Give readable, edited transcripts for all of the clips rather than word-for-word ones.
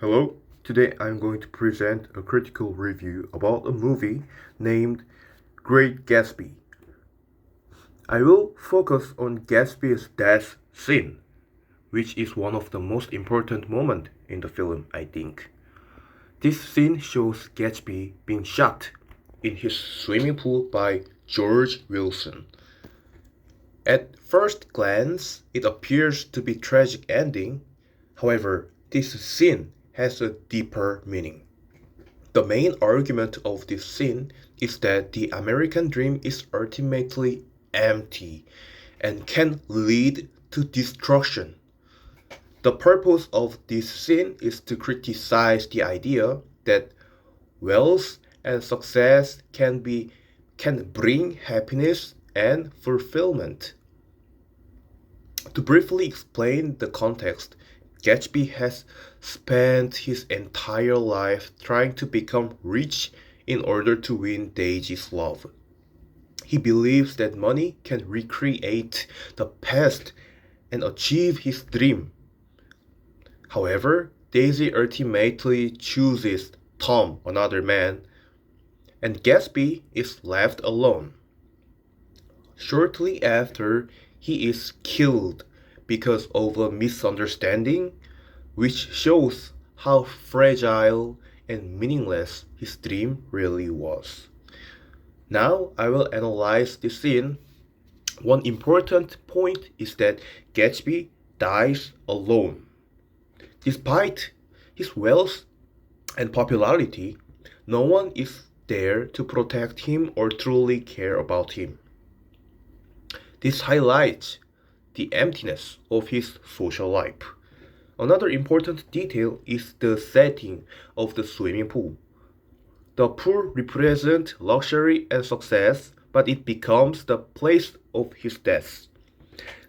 Hello, today I'm going to present a critical review about a movie named Great Gatsby. I will focus on Gatsby's death scene, which is one of the most important moments in the film, I think. This scene shows Gatsby being shot in his swimming pool by George Wilson. At first glance, it appears to be a tragic ending. However, this scene has a deeper meaning. The main argument of this scene is that the American dream is ultimately empty and can lead to destruction. The purpose of this scene is to criticize the idea that wealth and success can bring happiness and fulfillment. To briefly explain the context, Gatsby has spent his entire life trying to become rich in order to win Daisy's love. He believes that money can recreate the past and achieve his dream. However, Daisy ultimately chooses Tom, another man, and Gatsby is left alone. Shortly after, he is killed because of a misunderstanding, which shows how fragile and meaningless his dream really was. Now I will analyze the scene. One important point is that Gatsby dies alone. Despite his wealth and popularity, no one is there to protect him or truly care about him. This highlights the emptiness of his social life. Another important detail is the setting of the swimming pool. The pool represents luxury and success, but it becomes the place of his death.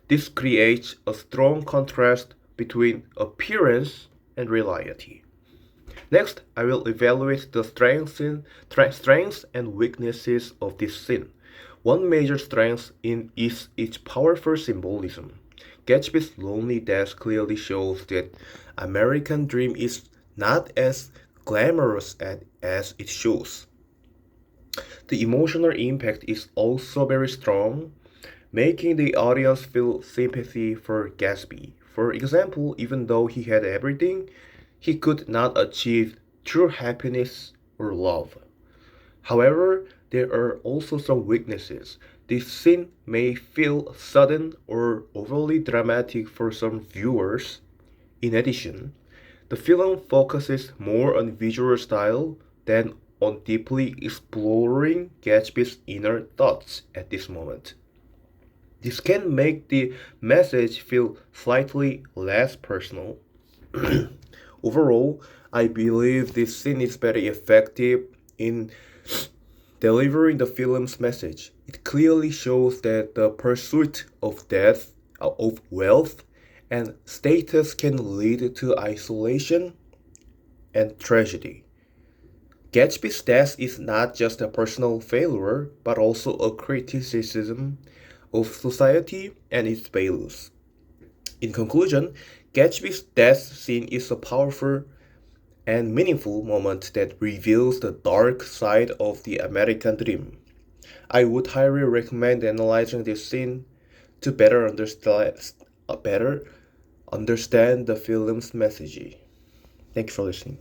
This creates a strong contrast between appearance and reality. Next, I will evaluate the strengths and weaknesses of this scene. One major strength is its powerful symbolism. Gatsby's lonely death clearly shows that American dream is not as glamorous as it shows. The emotional impact is also very strong, making the audience feel sympathy for Gatsby. For example, even though he had everything, he could not achieve true happiness or love. However, there are also some weaknesses. This scene may feel sudden or overly dramatic for some viewers. In addition, the film focuses more on visual style than on deeply exploring Gatsby's inner thoughts at this moment. This can make the message feel slightly less personal. Overall, I believe this scene is very effective in delivering the film's message. It clearly shows that the pursuit of wealth, and status can lead to isolation and tragedy. Gatsby's death is not just a personal failure, but also a criticism of society and its values. In conclusion, Gatsby's death scene is a powerful and meaningful moment that reveals the dark side of the American dream. I would highly recommend analyzing this scene to better understand the film's message. Thank you for listening.